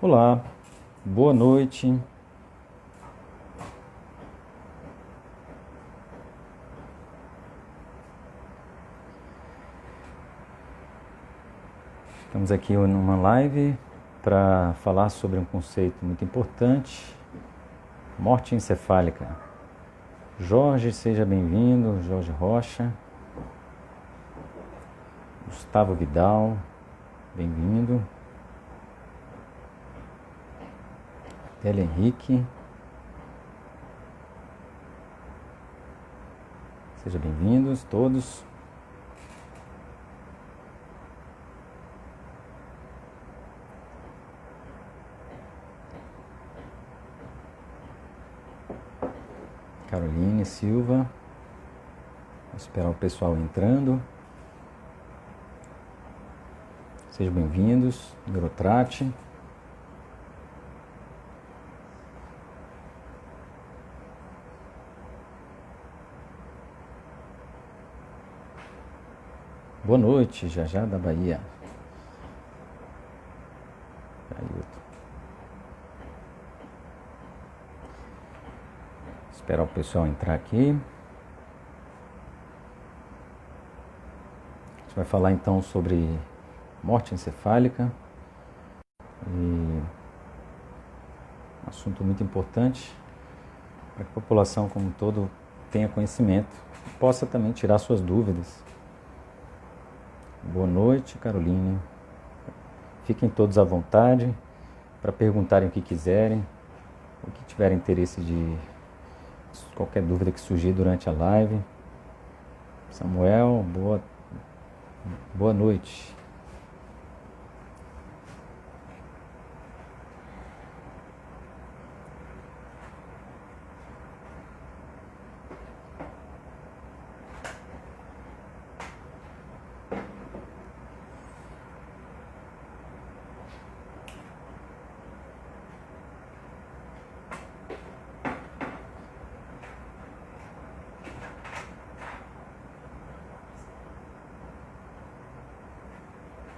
Olá, boa noite. Estamos aqui numa live para falar sobre um conceito muito importante, morte encefálica. Jorge, seja bem-vindo, Jorge Rocha. Gustavo Vidal, bem-vindo. Ela Henrique, sejam bem-vindos todos. Caroline Silva, vou esperar o pessoal entrando. Sejam bem-vindos, Neurotrate. Boa noite, Jajá da Bahia. Esperar o pessoal entrar aqui. A gente vai falar então sobre morte encefálica. E um assunto muito importante para que a população como um todo tenha conhecimento e possa também tirar suas dúvidas. Boa noite, Caroline. Fiquem todos à vontade para perguntarem o que quiserem, o que tiverem interesse de qualquer dúvida que surgir durante a live. Samuel, boa noite.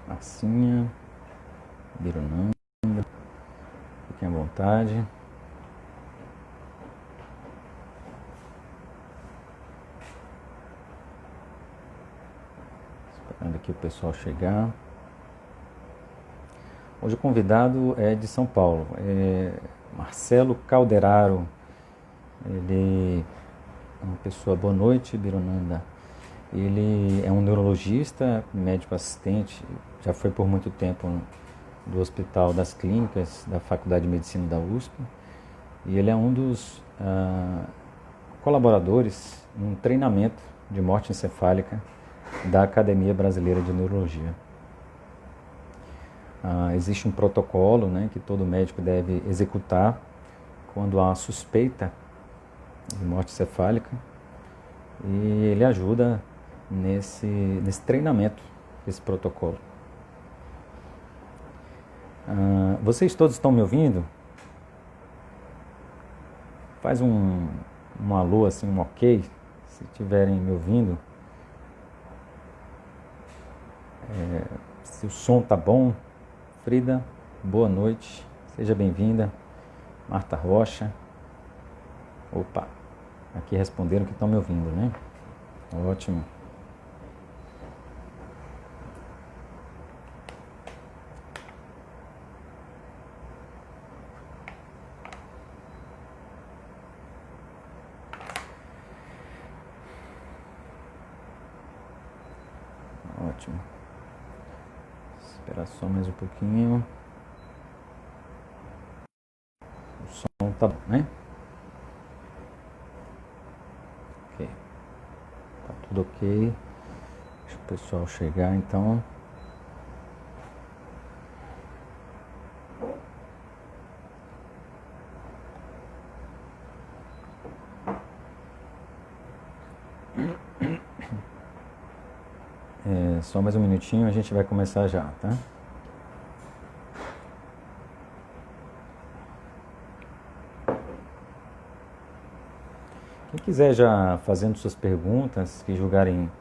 Marcinha, Birunanda, fiquem à vontade. Esperando aqui o pessoal chegar. Hoje o convidado é de São Paulo, é Marcelo Calderaro. Ele é uma pessoa, boa noite, Birunanda. Ele é um neurologista, médico assistente, já foi por muito tempo do Hospital das Clínicas da Faculdade de Medicina da USP, e ele é um dos colaboradores num treinamento de morte encefálica da Academia Brasileira de Neurologia. Existe um protocolo, né, que todo médico deve executar quando há suspeita de morte encefálica, e ele ajuda nesse treinamento desse protocolo. Vocês todos estão me ouvindo? Faz um alô, assim, um ok, se estiverem me ouvindo. Se o som tá bom. Frida, boa noite, seja bem-vinda. Marta Rocha. Opa, aqui responderam que estão me ouvindo, né? Ótimo. Ótimo. Esperar só mais um pouquinho. O som tá bom, né? Ok. Tá tudo ok. Deixa o pessoal chegar então. Só mais um minutinho, a gente vai começar já, tá? Quem quiser já fazendo suas perguntas, que julgarem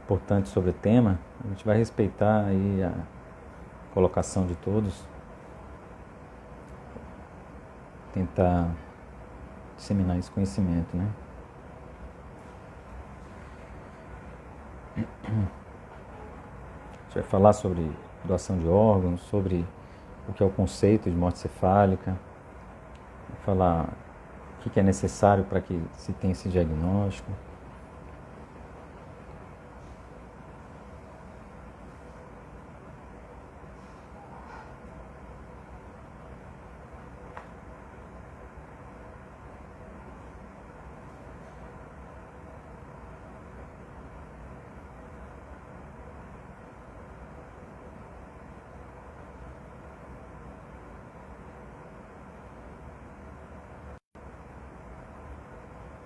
importantes sobre o tema, a gente vai respeitar aí a colocação de todos. tentar disseminar esse conhecimento, né? A gente vai falar sobre doação de órgãos, sobre o que é o conceito de morte cefálica, vai falar o que é necessário para que se tenha esse diagnóstico.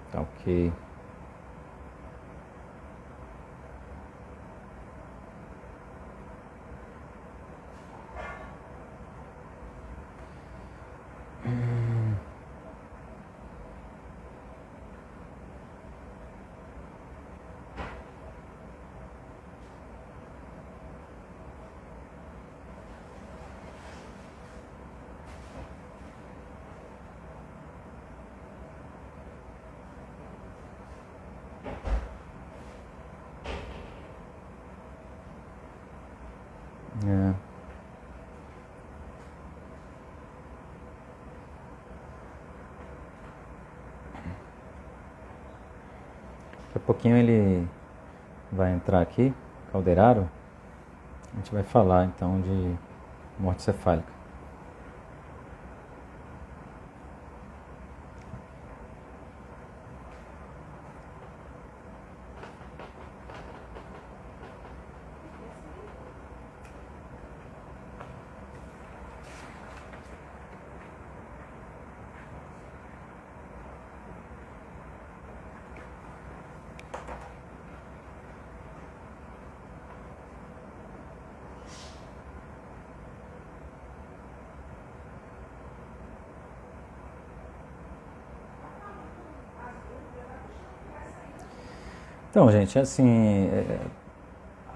Tá ok. É. Daqui a pouquinho ele vai entrar aqui, Calderaro. A gente vai falar então de morte cefálica. Então, gente, assim,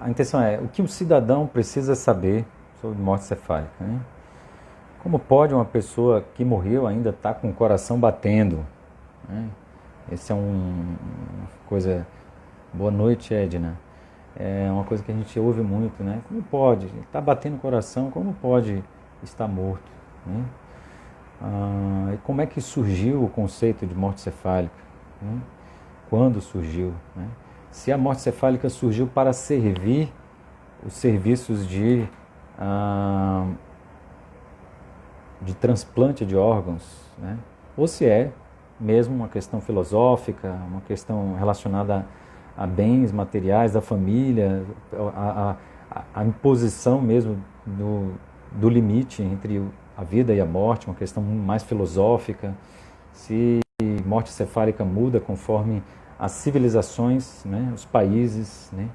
a intenção é o que o cidadão precisa saber sobre morte cefálica, né? Como pode uma pessoa que morreu ainda estar com o coração batendo, né? Esse é uma coisa... Boa noite, Edna. É uma coisa que a gente ouve muito, né? Como pode? Está batendo o coração, como pode estar morto, né? E como é que surgiu o conceito de morte cefálica, né? Quando surgiu, né? Se a morte cefálica surgiu para servir os serviços de transplante de órgãos, né? Ou se é mesmo uma questão filosófica, uma questão relacionada a bens materiais da família, a imposição mesmo do limite entre a vida e a morte, uma questão mais filosófica, se morte cefálica muda conforme as civilizações, né, os países, né?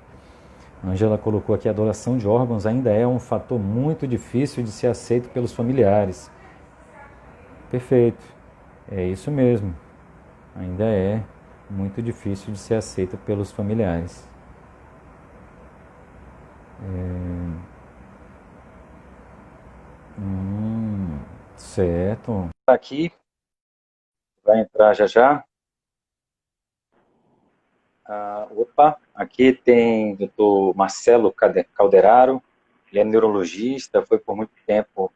A Angela colocou aqui, a doação de órgãos ainda é um fator muito difícil de ser aceito pelos familiares. Perfeito, é isso mesmo, ainda é muito difícil de ser aceito pelos familiares. Certo. Aqui, vai entrar já já. Opa, aqui tem o Dr. Marcelo Calderaro, ele é neurologista, foi por muito tempo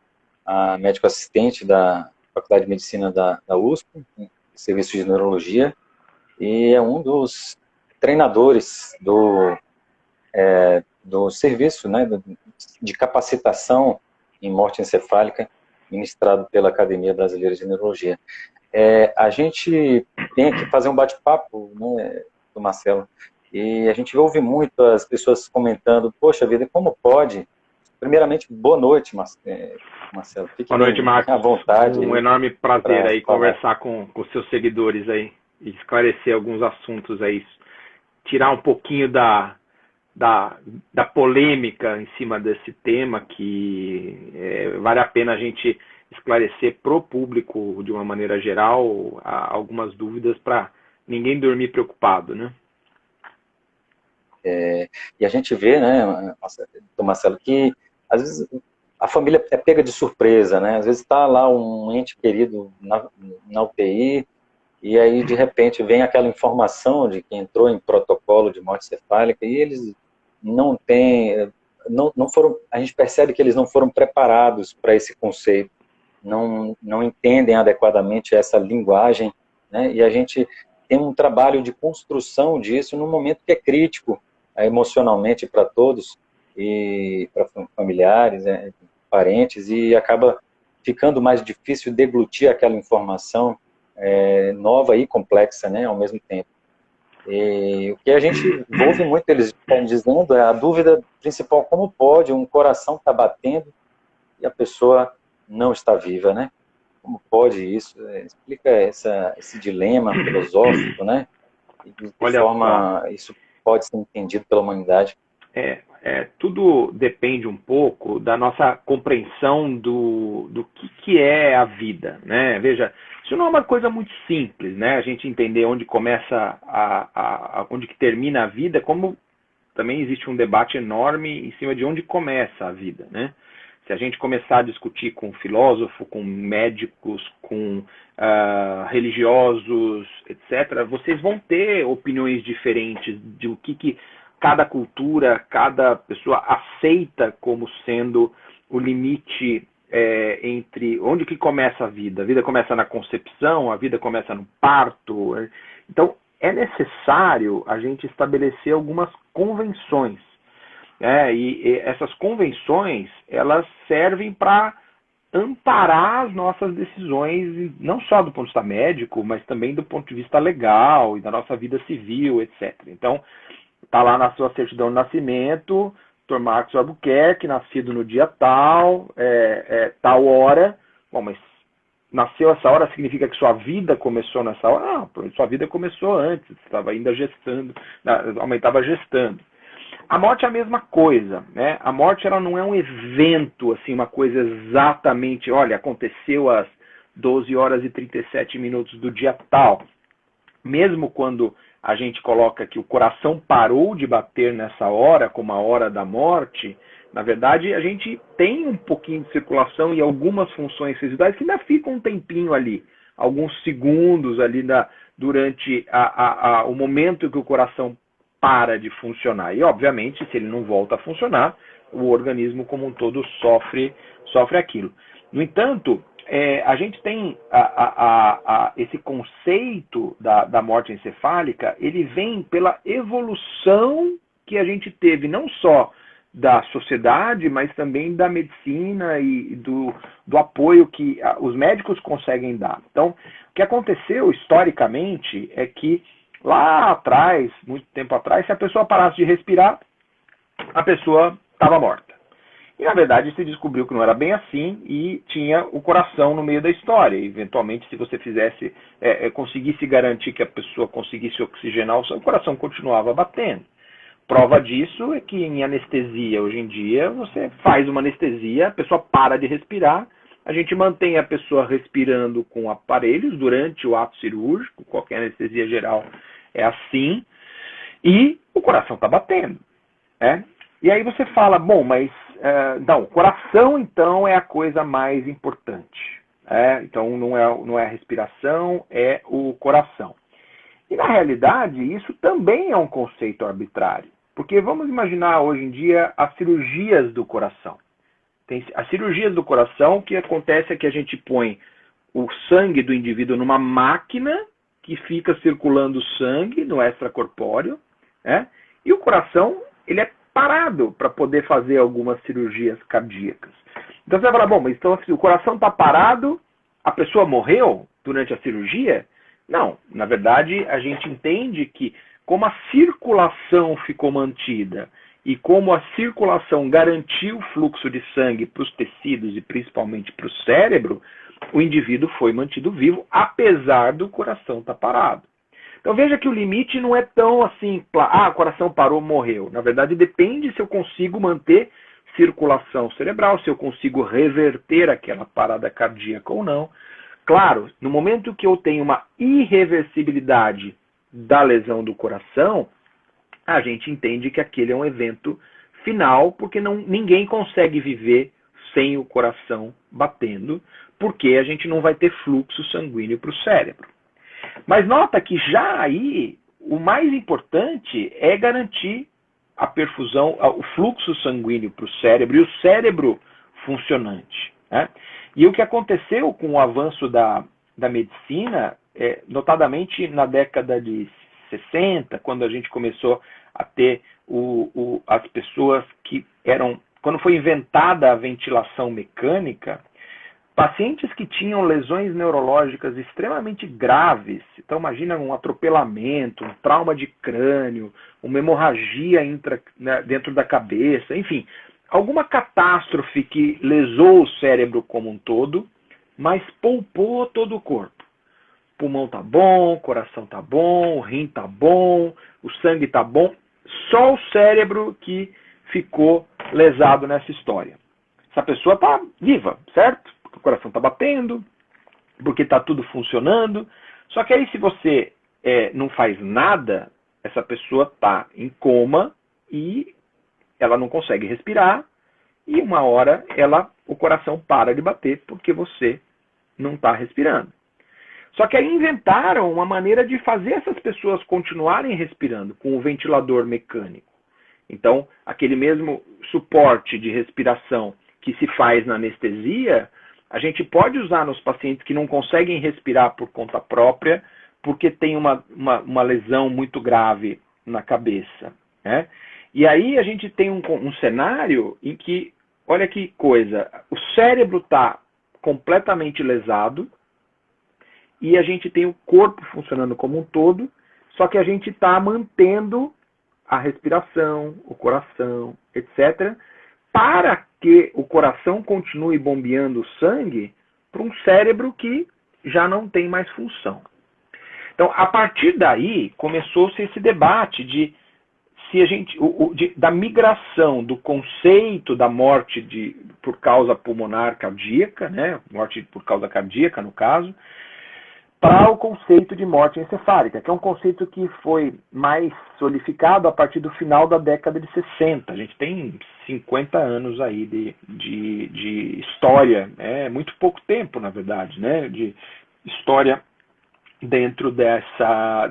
médico assistente da Faculdade de Medicina da USP, serviço de neurologia, e é um dos treinadores do serviço, né, de capacitação em morte encefálica, ministrado pela Academia Brasileira de Neurologia. A gente tem que fazer um bate-papo, né, do Marcelo, e a gente ouve muito as pessoas comentando, poxa vida, como pode? Primeiramente, boa noite, Marcelo. Fique boa noite, Marcos. À vontade. Um enorme prazer aí conversar com seus seguidores aí e esclarecer alguns assuntos aí, tirar um pouquinho da polêmica em cima desse tema, que vale a pena a gente esclarecer pro público de uma maneira geral algumas dúvidas para ninguém dormir preocupado, né? E a gente vê, né, Marcelo, que às vezes a família é pega de surpresa, né? Às vezes está lá um ente querido na UTI, e aí de repente vem aquela informação de que entrou em protocolo de morte cefálica, e eles não têm, não foram, a gente percebe que eles não foram preparados para esse conceito, não entendem adequadamente essa linguagem, né? E a gente tem um trabalho de construção disso num momento que é crítico, emocionalmente para todos, e para familiares, parentes, e acaba ficando mais difícil deglutir aquela informação nova e complexa, né, ao mesmo tempo. E o que a gente ouve muito eles dizendo é a dúvida principal: como pode um coração estar batendo e a pessoa não está viva, né? Como pode isso? Explica esse dilema filosófico, né? E de que Olha forma só, isso pode ser entendido pela humanidade. tudo depende um pouco da nossa compreensão do que é a vida, né? Veja, isso não é uma coisa muito simples, né? A gente entender onde começa onde que termina a vida, como também existe um debate enorme em cima de onde começa a vida, né? Se a gente começar a discutir com filósofo, com médicos, com religiosos, etc., vocês vão ter opiniões diferentes de o que cada cultura, cada pessoa aceita como sendo o limite entre onde que começa a vida. A vida começa na concepção, a vida começa no parto. Então, é necessário a gente estabelecer algumas convenções. E essas convenções, elas servem para amparar as nossas decisões, não só do ponto de vista médico, mas também do ponto de vista legal e da nossa vida civil, etc. Então, está lá na sua certidão de nascimento, Dr. Marcos Albuquerque, nascido no dia tal, tal hora. Bom, mas nasceu essa hora significa que sua vida começou nessa hora? Não, sua vida começou antes, estava ainda gestando, aumentava gestando. A morte é a mesma coisa, né? A morte, ela não é um evento, assim, uma coisa exatamente, olha, aconteceu às 12 horas e 37 minutos do dia tal. Mesmo quando a gente coloca que o coração parou de bater nessa hora, como a hora da morte, na verdade a gente tem um pouquinho de circulação e algumas funções residuais que ainda ficam um tempinho ali, alguns segundos ali durante o momento que o coração para de funcionar. E, obviamente, se ele não volta a funcionar, o organismo como um todo sofre aquilo. No entanto, a gente tem esse conceito da morte encefálica, ele vem pela evolução que a gente teve, não só da sociedade, mas também da medicina e do apoio que os médicos conseguem dar. Então, o que aconteceu historicamente é que lá atrás, muito tempo atrás, se a pessoa parasse de respirar, a pessoa estava morta. E, na verdade, se descobriu que não era bem assim e tinha o coração no meio da história. E, eventualmente, se você conseguisse garantir que a pessoa conseguisse oxigenar o coração continuava batendo. Prova disso é que em anestesia, hoje em dia, você faz uma anestesia, a pessoa para de respirar, a gente mantém a pessoa respirando com aparelhos durante o ato cirúrgico, qualquer anestesia geral é assim, e o coração está batendo. E aí você fala, bom, mas não, o coração então é a coisa mais importante. Então não é a respiração, é o coração. E na realidade isso também é um conceito arbitrário, porque vamos imaginar hoje em dia as cirurgias do coração. Tem as cirurgias do coração, o que acontece é que a gente põe o sangue do indivíduo numa máquina que fica circulando sangue no extracorpóreo, e o coração ele é parado para poder fazer algumas cirurgias cardíacas. Então você vai falar, bom, mas então se o coração está parado, a pessoa morreu durante a cirurgia? Não, na verdade a gente entende que como a circulação ficou mantida e como a circulação garantiu o fluxo de sangue para os tecidos e principalmente para o cérebro, o indivíduo foi mantido vivo, apesar do coração estar parado. Então veja que o limite não é tão assim, o coração parou, morreu. Na verdade depende se eu consigo manter circulação cerebral, se eu consigo reverter aquela parada cardíaca ou não. Claro, no momento que eu tenho uma irreversibilidade da lesão do coração, a gente entende que aquele é um evento final, porque ninguém consegue viver sem o coração batendo, porque a gente não vai ter fluxo sanguíneo para o cérebro. Mas nota que já aí o mais importante é garantir a perfusão, o fluxo sanguíneo para o cérebro e o cérebro funcionante, né? E o que aconteceu com o avanço da medicina, notadamente na década de 60, quando a gente começou a ter as pessoas que eram... Quando foi inventada a ventilação mecânica, pacientes que tinham lesões neurológicas extremamente graves, então imagina um atropelamento, um trauma de crânio, uma hemorragia dentro da cabeça, enfim, alguma catástrofe que lesou o cérebro como um todo, mas poupou todo o corpo. O pulmão tá bom, o coração tá bom, o rim tá bom, o sangue tá bom, só o cérebro que ficou lesado nessa história. Essa pessoa tá viva, certo? O coração está batendo, porque está tudo funcionando. Só que aí se você não faz nada, essa pessoa está em coma e ela não consegue respirar e uma hora o coração para de bater porque você não está respirando. Só que aí inventaram uma maneira de fazer essas pessoas continuarem respirando com o ventilador mecânico. Então, aquele mesmo suporte de respiração que se faz na anestesia, a gente pode usar nos pacientes que não conseguem respirar por conta própria, porque tem uma lesão muito grave na cabeça, né? E aí a gente tem um cenário em que, olha que coisa, o cérebro está completamente lesado e a gente tem o corpo funcionando como um todo, só que a gente está mantendo a respiração, o coração, etc., para que o coração continue bombeando sangue para um cérebro que já não tem mais função. Então, a partir daí, começou-se esse debate de se a gente, da migração do conceito da morte por causa pulmonar cardíaca, né, morte por causa cardíaca, no caso, para o conceito de morte encefálica, que é um conceito que foi mais solidificado a partir do final da década de 60. A gente tem 50 anos aí de história, muito pouco tempo, na verdade, né, de história dentro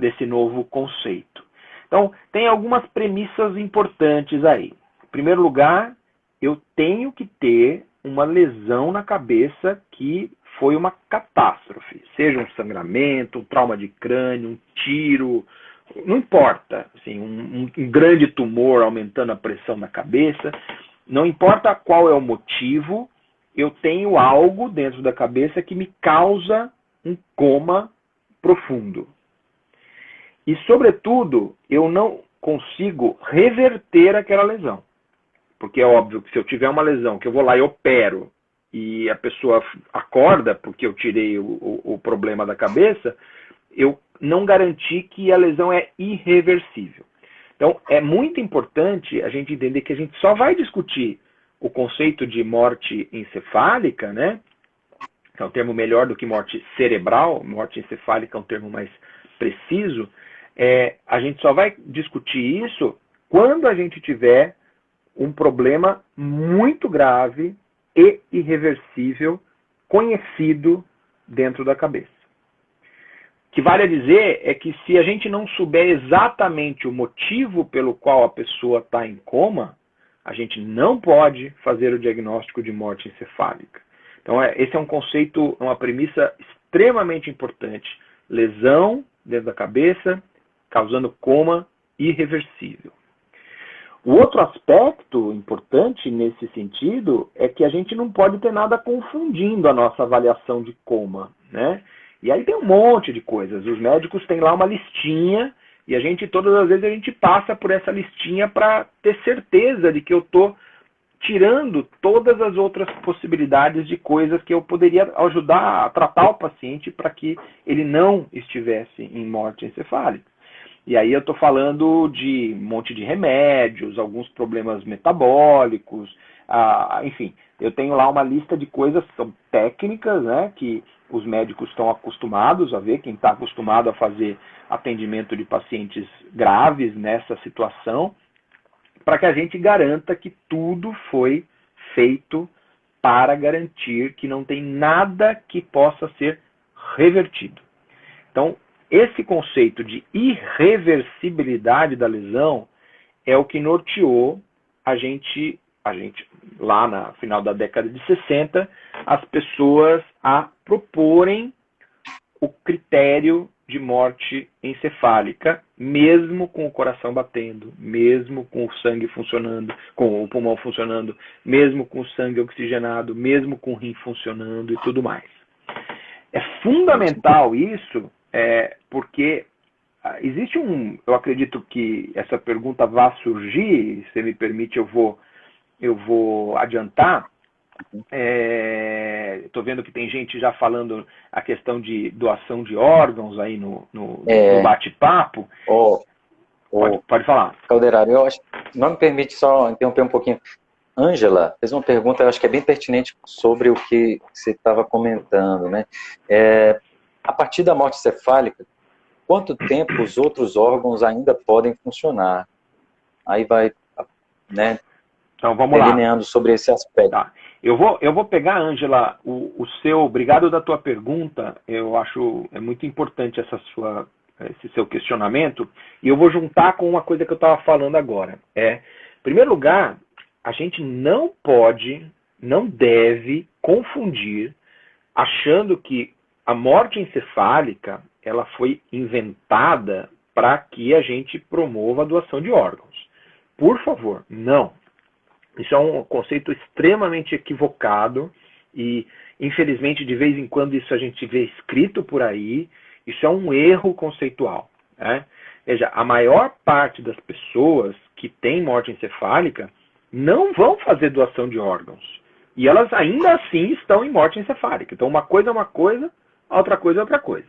desse novo conceito. Então, tem algumas premissas importantes aí. Em primeiro lugar, eu tenho que ter uma lesão na cabeça que foi uma catástrofe, seja um sangramento, um trauma de crânio, um tiro, não importa, assim, um grande tumor aumentando a pressão na cabeça, não importa qual é o motivo, eu tenho algo dentro da cabeça que me causa um coma profundo. E, sobretudo, eu não consigo reverter aquela lesão. Porque é óbvio que se eu tiver uma lesão que eu vou lá e opero, e a pessoa acorda porque eu tirei o problema da cabeça, eu não garanti que a lesão é irreversível. Então, é muito importante a gente entender que a gente só vai discutir o conceito de morte encefálica, né? Que é um termo melhor do que morte cerebral, morte encefálica é um termo mais preciso. A gente só vai discutir isso quando a gente tiver um problema muito grave e irreversível conhecido dentro da cabeça. O que vale a dizer é que se a gente não souber exatamente o motivo pelo qual a pessoa está em coma, a gente não pode fazer o diagnóstico de morte encefálica. Então, esse é um conceito, uma premissa extremamente importante. Lesão dentro da cabeça, causando coma irreversível. O outro aspecto importante nesse sentido é que a gente não pode ter nada confundindo a nossa avaliação de coma, né? E aí tem um monte de coisas. Os médicos têm lá uma listinha e todas as vezes a gente passa por essa listinha para ter certeza de que eu estou tirando todas as outras possibilidades de coisas que eu poderia ajudar a tratar o paciente para que ele não estivesse em morte encefálica. E aí eu estou falando de um monte de remédios, alguns problemas metabólicos, enfim, eu tenho lá uma lista de coisas que são técnicas, né, que os médicos estão acostumados a ver, quem está acostumado a fazer atendimento de pacientes graves nessa situação, para que a gente garanta que tudo foi feito para garantir que não tem nada que possa ser revertido. Então, esse conceito de irreversibilidade da lesão é o que norteou a gente lá no final da década de 60, as pessoas a proporem o critério de morte encefálica, mesmo com o coração batendo, mesmo com o sangue funcionando, com o pulmão funcionando, mesmo com o sangue oxigenado, mesmo com o rim funcionando e tudo mais. É fundamental isso, porque existe eu acredito que essa pergunta vai surgir, se me permite eu vou adiantar. Estou vendo que tem gente já falando a questão de doação de órgãos aí no bate-papo. Pode falar. Calderaro, eu acho, não me permite só interromper um pouquinho. Ângela fez uma pergunta, eu acho que é bem pertinente sobre o que você estava comentando, né? A partir da morte encefálica, quanto tempo os outros órgãos ainda podem funcionar? Aí vai, né? Então vamos delineando sobre esse aspecto. Tá. Eu vou pegar, Ângela, obrigado da tua pergunta. Eu acho muito importante esse seu questionamento, e eu vou juntar com uma coisa que eu estava falando agora. Em primeiro lugar, a gente não deve confundir achando que a morte encefálica ela foi inventada para que a gente promova a doação de órgãos. Por favor, não. Isso é um conceito extremamente equivocado e, infelizmente, de vez em quando isso a gente vê escrito por aí. Isso é um erro conceitual, né? Veja, a maior parte das pessoas que têm morte encefálica não vão fazer doação de órgãos. E elas ainda assim estão em morte encefálica. Então, uma coisa é uma coisa, a outra coisa é outra coisa.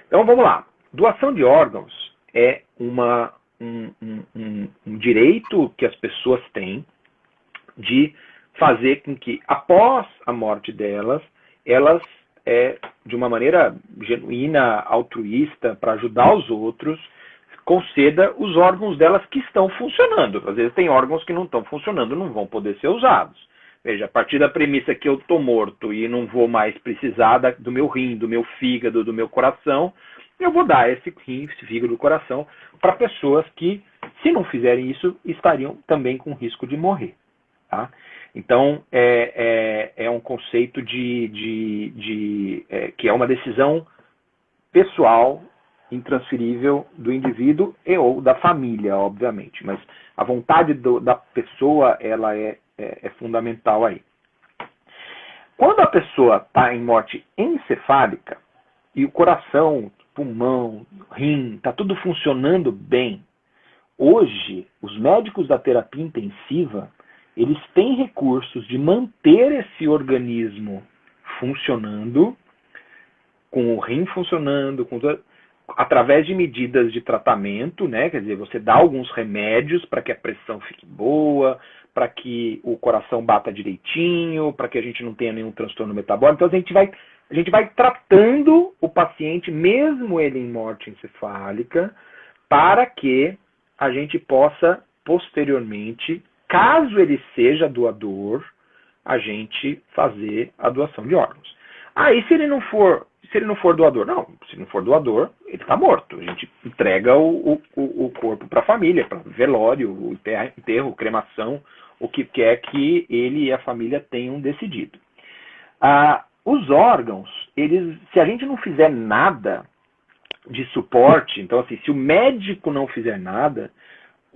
Então, vamos lá. Doação de órgãos é um direito que as pessoas têm de fazer com que, após a morte delas, elas, de uma maneira genuína, altruísta, para ajudar os outros, conceda os órgãos delas que estão funcionando. Às vezes tem órgãos que não estão funcionando, não vão poder ser usados. Veja, a partir da premissa que eu estou morto e não vou mais precisar do meu rim, do meu fígado, do meu coração, eu vou dar esse rim, esse fígado do coração para pessoas que, se não fizerem isso, estariam também com risco de morrer. Tá? Então, é um conceito que é uma decisão pessoal, intransferível do indivíduo e ou da família, obviamente. Mas a vontade da pessoa ela é fundamental aí. Quando a pessoa está em morte encefálica e o coração, pulmão, rim, está tudo funcionando bem, hoje os médicos da terapia intensiva eles têm recursos de manter esse organismo funcionando, com o rim funcionando, através de medidas de tratamento, né? Quer dizer, você dá alguns remédios para que a pressão fique boa, para que o coração bata direitinho, para que a gente não tenha nenhum transtorno metabólico. Então a gente vai tratando o paciente, mesmo ele em morte encefálica, para que a gente possa, posteriormente, caso ele seja doador, a gente fazer a doação de órgãos. Aí, se ele não for doador, se não for doador, ele está morto. A gente entrega o corpo para a família, para velório, o enterro, cremação, o que quer que ele e a família tenham decidido. Os órgãos, se a gente não fizer nada de suporte, então assim, se o médico não fizer nada,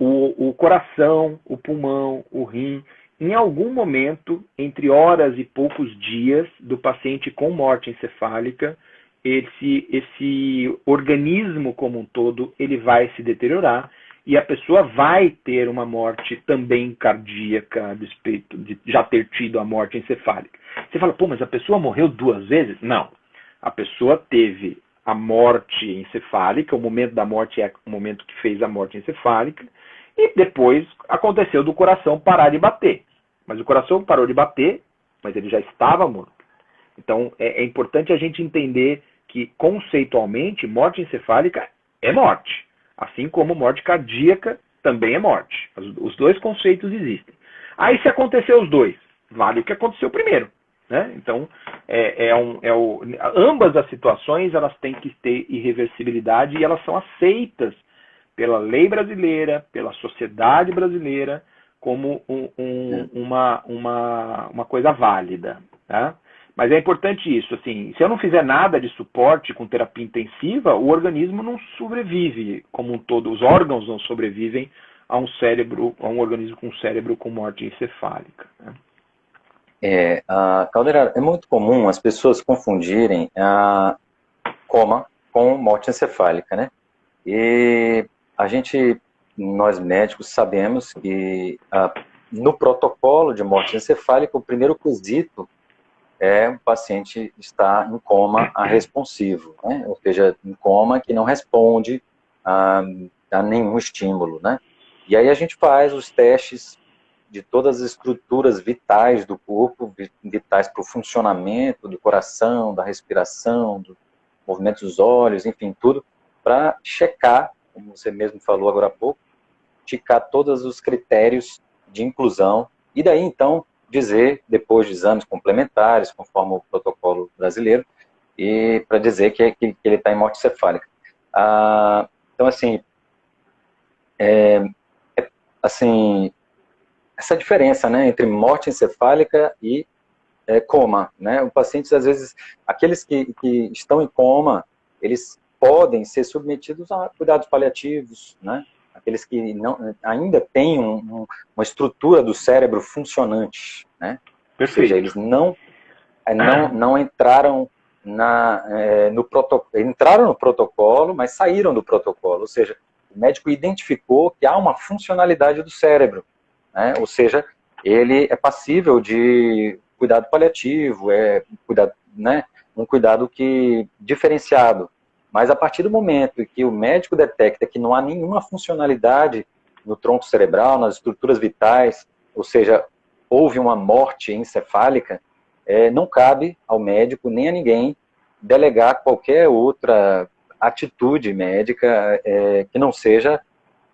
o coração, o pulmão, o rim, em algum momento, entre horas e poucos dias do paciente com morte encefálica, esse organismo como um todo, ele vai se deteriorar e a pessoa vai ter uma morte também cardíaca, a despeito de já ter tido a morte encefálica. Você fala, mas a pessoa morreu 2 vezes? Não. A pessoa teve a morte encefálica, o momento da morte é o momento que fez a morte encefálica, e depois aconteceu do coração parar de bater. Mas o coração parou de bater, mas ele já estava morto. Então, é importante a gente entender que, conceitualmente, morte encefálica é morte. Assim como morte cardíaca também é morte. Os 2 conceitos existem. Aí, se aconteceu os 2, vale o que aconteceu primeiro. Né? Então, ambas as situações elas têm que ter irreversibilidade e elas são aceitas pela lei brasileira, pela sociedade brasileira, como uma coisa válida. Tá? Mas é importante isso, assim, se eu não fizer nada de suporte com terapia intensiva, o organismo não sobrevive como um todo, os órgãos não sobrevivem a um organismo com cérebro com morte encefálica. Né? Caldeira, é muito comum as pessoas confundirem a coma com morte encefálica, né? E nós médicos sabemos que no protocolo de morte encefálica, o primeiro quesito o paciente está em coma responsivo, né? Ou seja, em coma que não responde a nenhum estímulo, né? E aí a gente faz os testes de todas as estruturas vitais do corpo, vitais para o funcionamento do coração, da respiração, do movimento dos olhos, enfim, tudo, para checar, como você mesmo falou agora há pouco, checar todos os critérios de inclusão, e daí, então, dizer, depois de exames complementares, conforme o protocolo brasileiro, e para dizer que ele está em morte cefálica. Então, assim, essa diferença, né, entre morte encefálica e coma, né? Os pacientes, às vezes, aqueles que estão em coma, eles podem ser submetidos a cuidados paliativos, né? Aqueles que ainda têm uma estrutura do cérebro funcionante, né? Ou seja, eles não entraram entraram no protocolo, mas saíram do protocolo. Ou seja, o médico identificou que há uma funcionalidade do cérebro, né? Ou seja, ele é passível de cuidado paliativo, um cuidado diferenciado. Mas a partir do momento que o médico detecta que não há nenhuma funcionalidade no tronco cerebral, nas estruturas vitais, ou seja, houve uma morte encefálica, não cabe ao médico nem a ninguém delegar qualquer outra atitude médica que não seja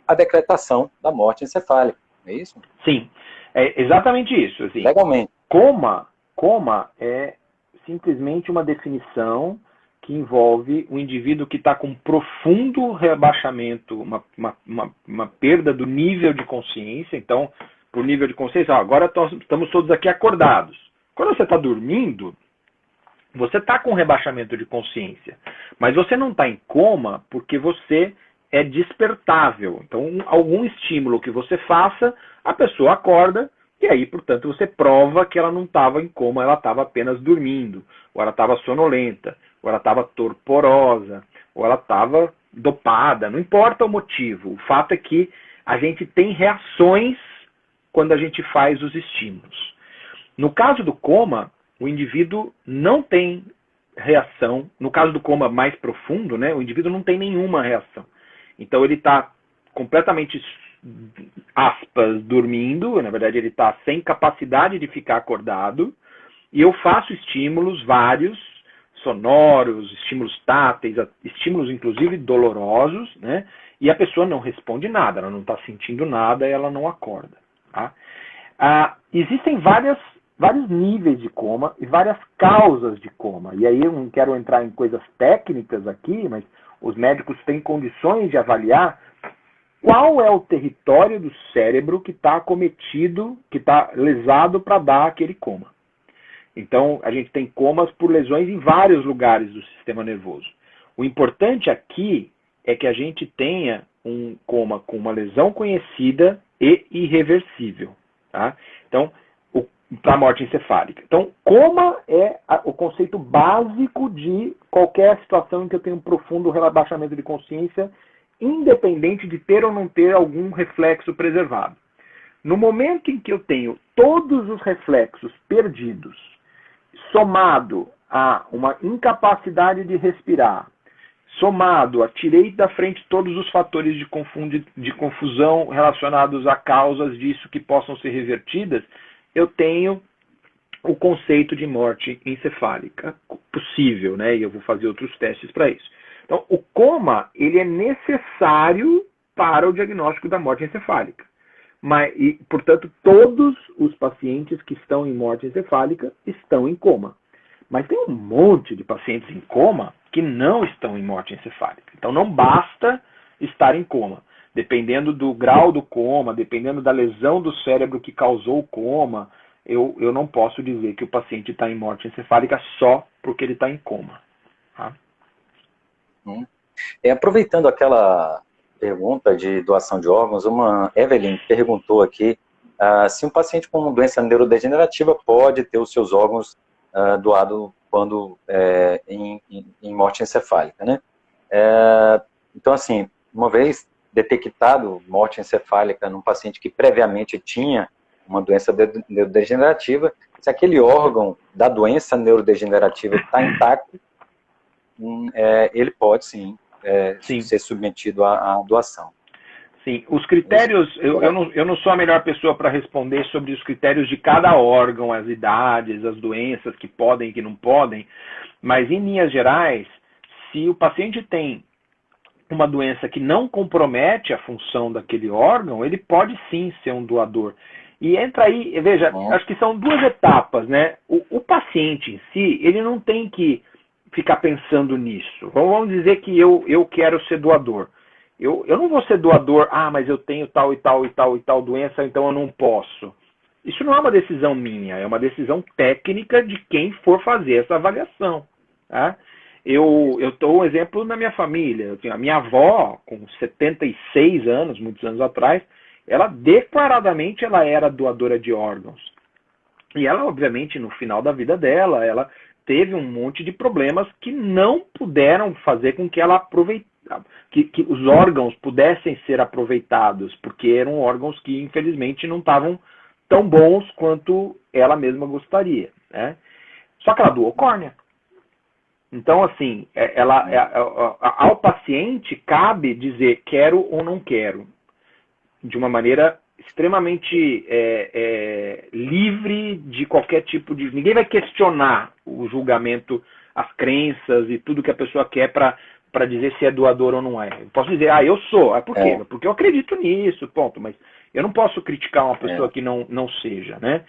a decretação da morte encefálica. É isso? Sim, é exatamente isso. Assim, legalmente. Coma é simplesmente uma definição que envolve um indivíduo que está com profundo rebaixamento, uma perda do nível de consciência. Então, por nível de consciência, agora estamos todos aqui acordados. Quando você está dormindo, você está com rebaixamento de consciência, mas você não está em coma porque você é despertável. Então, algum estímulo que você faça, a pessoa acorda, e aí, portanto, você prova que ela não estava em coma, ela estava apenas dormindo, ou ela estava sonolenta, ou ela estava torporosa, ou ela estava dopada, não importa o motivo. O fato é que a gente tem reações quando a gente faz os estímulos. No caso do coma, o indivíduo não tem reação. No caso do coma mais profundo, né, o indivíduo não tem nenhuma reação. Então ele está completamente, aspas, dormindo, na verdade ele está sem capacidade de ficar acordado, e eu faço estímulos vários, sonoros, estímulos táteis, estímulos inclusive dolorosos, né? E a pessoa não responde nada, ela não está sentindo nada, ela não acorda. Tá? Existem vários níveis de coma e várias causas de coma. E aí eu não quero entrar em coisas técnicas aqui, mas os médicos têm condições de avaliar qual é o território do cérebro que está acometido, que está lesado para dar aquele coma. Então, a gente tem comas por lesões em vários lugares do sistema nervoso. O importante aqui é que a gente tenha um coma com uma lesão conhecida e irreversível. Tá? Então, para a morte encefálica. Então, coma é o conceito básico de qualquer situação em que eu tenho um profundo rebaixamento de consciência, independente de ter ou não ter algum reflexo preservado. No momento em que eu tenho todos os reflexos perdidos, somado a uma incapacidade de respirar, somado a tirei da frente todos os fatores de confusão relacionados a causas disso que possam ser revertidas, eu tenho o conceito de morte encefálica possível, né? E eu vou fazer outros testes para isso. Então, o coma, ele é necessário para o diagnóstico da morte encefálica. portanto, todos os pacientes que estão em morte encefálica estão em coma. Mas tem um monte de pacientes em coma que não estão em morte encefálica. Então não basta estar em coma. Dependendo do grau do coma, dependendo da lesão do cérebro que causou o coma, eu não posso dizer que o paciente está em morte encefálica só porque ele está em coma. Tá? Aproveitando aquela pergunta de doação de órgãos, uma Evelyn perguntou aqui se um paciente com doença neurodegenerativa pode ter os seus órgãos doados quando em morte encefálica, né? Então, assim, uma vez detectado morte encefálica num paciente que previamente tinha uma doença neurodegenerativa, se aquele órgão da doença neurodegenerativa está intacto, ele pode sim, ser submetido à doação. Sim, os critérios, eu não sou a melhor pessoa para responder sobre os critérios de cada órgão, as idades, as doenças que podem e que não podem, mas em linhas gerais, se o paciente tem uma doença que não compromete a função daquele órgão, ele pode sim ser um doador. E entra aí, veja, acho que são duas etapas, né? O paciente em si, ele não tem que ficar pensando nisso. Vamos dizer que eu quero ser doador. Eu não vou ser doador, mas eu tenho tal e tal e tal e tal doença, então eu não posso. Isso não é uma decisão minha, é uma decisão técnica de quem for fazer essa avaliação. Tá? Eu dou um exemplo na minha família. A minha avó, com 76 anos, muitos anos atrás, ela declaradamente ela era doadora de órgãos. E ela, obviamente, no final da vida dela, ela teve um monte de problemas que não puderam fazer com que ela que os órgãos pudessem ser aproveitados, porque eram órgãos que, infelizmente, não estavam tão bons quanto ela mesma gostaria. Né? Só que ela doou córnea. Então, assim, ao paciente cabe dizer quero ou não quero, de uma maneira extremamente livre de qualquer tipo de... Ninguém vai questionar o julgamento, as crenças e tudo que a pessoa quer para dizer se é doador ou não é. Eu posso dizer, eu sou. Por quê? Porque eu acredito nisso, ponto. Mas eu não posso criticar uma pessoa que não seja, né?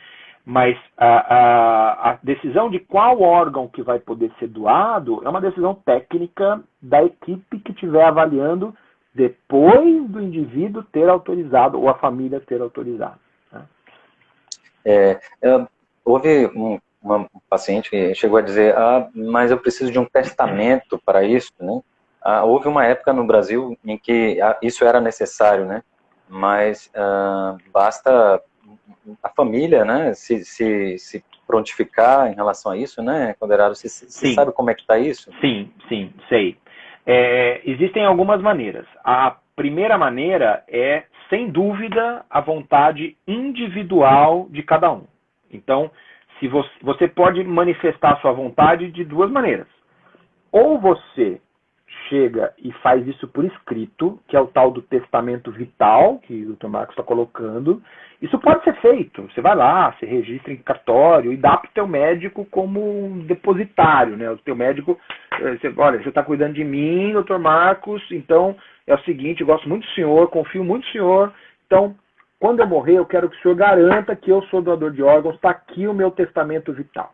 Mas a decisão de qual órgão que vai poder ser doado é uma decisão técnica da equipe que estiver avaliando depois do indivíduo ter autorizado ou a família ter autorizado. Né? Houve um paciente que chegou a dizer, mas eu preciso de um testamento para isso, né? Houve uma época no Brasil em que isso era necessário, né? Mas basta a família, né, se prontificar em relação a isso, né, Calderaro? Você sabe como é que está isso? Sim, sei. Existem algumas maneiras. A primeira maneira é, sem dúvida, a vontade individual de cada um. Então, se você pode manifestar sua vontade de duas maneiras. Ou você chega e faz isso por escrito, que é o tal do testamento vital, que o Dr. Marcos está colocando. Isso pode ser feito. Você vai lá, se registra em cartório e dá para o teu médico como um depositário. Né? O teu médico, olha, você está cuidando de mim, Dr. Marcos, então é o seguinte, eu gosto muito do senhor, confio muito no senhor, então, quando eu morrer, eu quero que o senhor garanta que eu sou doador de órgãos, está aqui o meu testamento vital.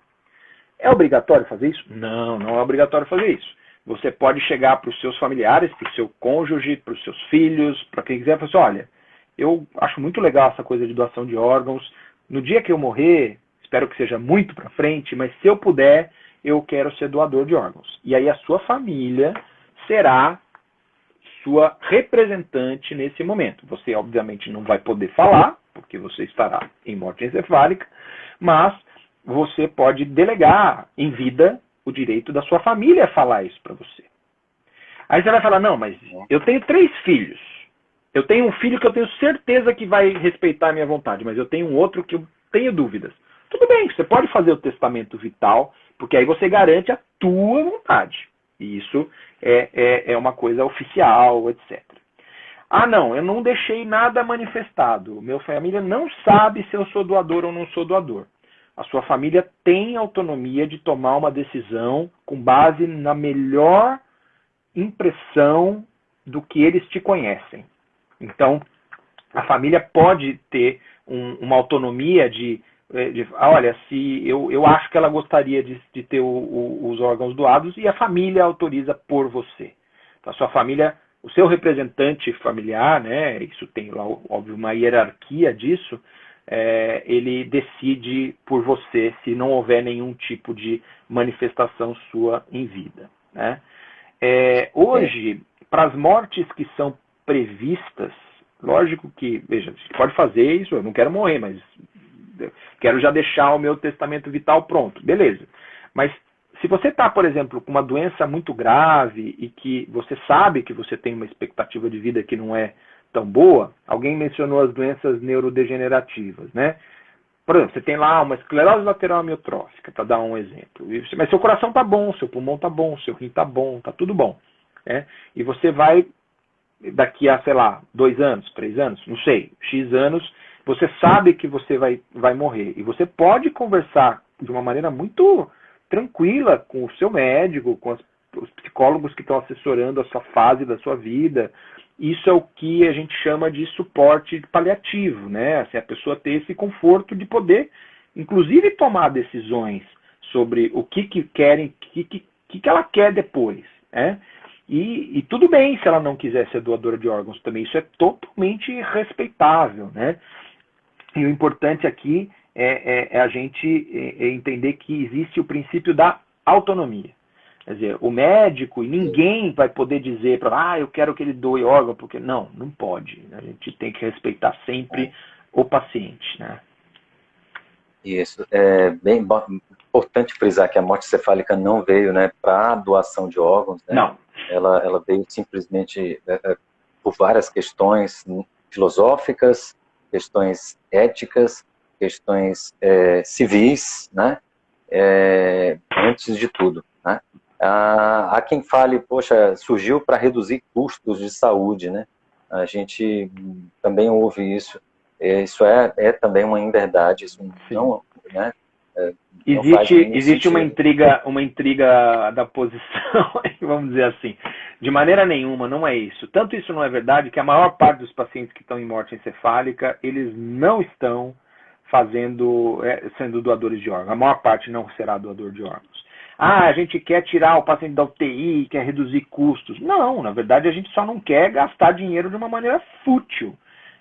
É obrigatório fazer isso? Não é obrigatório fazer isso. Você pode chegar para os seus familiares, para o seu cônjuge, para os seus filhos, para quem quiser, e falar assim, olha, eu acho muito legal essa coisa de doação de órgãos. No dia que eu morrer, espero que seja muito para frente, mas se eu puder, eu quero ser doador de órgãos. E aí a sua família será sua representante nesse momento. Você, obviamente, não vai poder falar, porque você estará em morte encefálica, mas você pode delegar em vida o direito da sua família a falar isso para você. Aí você vai falar, não, mas eu tenho 3 filhos. Eu tenho um filho que eu tenho certeza que vai respeitar a minha vontade, mas eu tenho um outro que eu tenho dúvidas. Tudo bem, você pode fazer o testamento vital, porque aí você garante a tua vontade. E isso é uma coisa oficial, etc. Não, eu não deixei nada manifestado. Minha família não sabe se eu sou doador ou não sou doador. A sua família tem autonomia de tomar uma decisão com base na melhor impressão do que eles te conhecem. Então, A família pode ter uma autonomia olha, se eu acho que ela gostaria de ter os órgãos doados, e a família autoriza por você. Então, a sua família, o seu representante familiar, né, isso tem lá, óbvio, uma hierarquia disso, ele decide por você se não houver nenhum tipo de manifestação sua em vida, né? Hoje, para as mortes que são previstas, lógico que, veja, a gente pode fazer isso, eu não quero morrer, mas quero já deixar o meu testamento vital pronto, beleza. Mas se você está, por exemplo, com uma doença muito grave e que você sabe que você tem uma expectativa de vida que não é tão boa, alguém mencionou as doenças neurodegenerativas, né? Por exemplo, você tem lá uma esclerose lateral amiotrófica, para dar um exemplo. Mas seu coração está bom, seu pulmão está bom, seu rim está bom, está tudo bom, né? E você vai, daqui a, sei lá, 2 anos, 3 anos, não sei, X anos, você sabe que você vai morrer. E você pode conversar de uma maneira muito tranquila com o seu médico, com os psicólogos que estão assessorando a sua fase da sua vida. Isso é o que a gente chama de suporte paliativo, né? Assim, a pessoa ter esse conforto de poder, inclusive, tomar decisões sobre o que querem, o que ela quer depois, né? E tudo bem se ela não quiser ser doadora de órgãos também, isso é totalmente respeitável, né? E o importante aqui é a gente entender que existe o princípio da autonomia. Quer dizer, o médico, e ninguém vai poder dizer para eu quero que ele doe órgão, porque não pode. A gente tem que respeitar sempre o paciente, né? Isso. É bem importante frisar que a morte cefálica não veio, né, para doação de órgãos, né? Não. Ela veio simplesmente por várias questões filosóficas, questões éticas, questões civis, né? Antes de tudo, né? Há quem fale, poxa, surgiu para reduzir custos de saúde, né? A gente também ouve isso. Isso é também uma inverdade, isso não, né? Existe uma intriga da posição, vamos dizer assim. De maneira nenhuma, não é isso. Tanto isso não é verdade que a maior parte dos pacientes que estão em morte encefálica, eles não estão sendo doadores de órgãos. A maior parte não será doador de órgãos. A gente quer tirar o paciente da UTI, quer reduzir custos. Não, na verdade a gente só não quer gastar dinheiro de uma maneira fútil.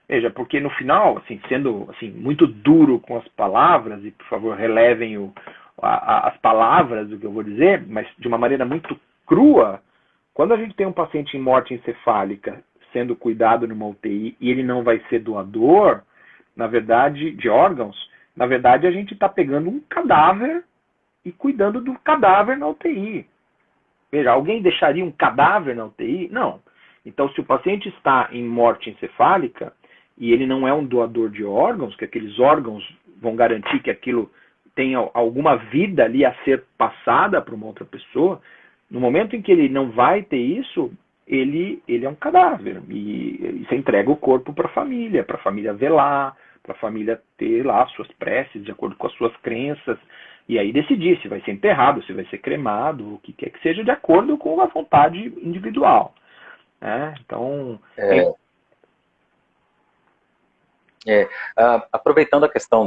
Veja, porque no final, assim, sendo assim, muito duro com as palavras, e por favor relevem as palavras do que eu vou dizer, mas de uma maneira muito crua, quando a gente tem um paciente em morte encefálica sendo cuidado numa UTI e ele não vai ser doador, na verdade, de órgãos, na verdade a gente está pegando um cadáver e cuidando do cadáver na UTI. Veja, alguém deixaria um cadáver na UTI? Não. Então, se o paciente está em morte encefálica e ele não é um doador de órgãos, que aqueles órgãos vão garantir que aquilo tenha alguma vida ali a ser passada para uma outra pessoa, no momento em que ele não vai ter isso, ele é um cadáver. E você entrega o corpo para a família velar, para a família ter lá suas preces de acordo com as suas crenças, e aí decidir se vai ser enterrado, se vai ser cremado, o que quer que seja, de acordo com a vontade individual. Então... aproveitando a questão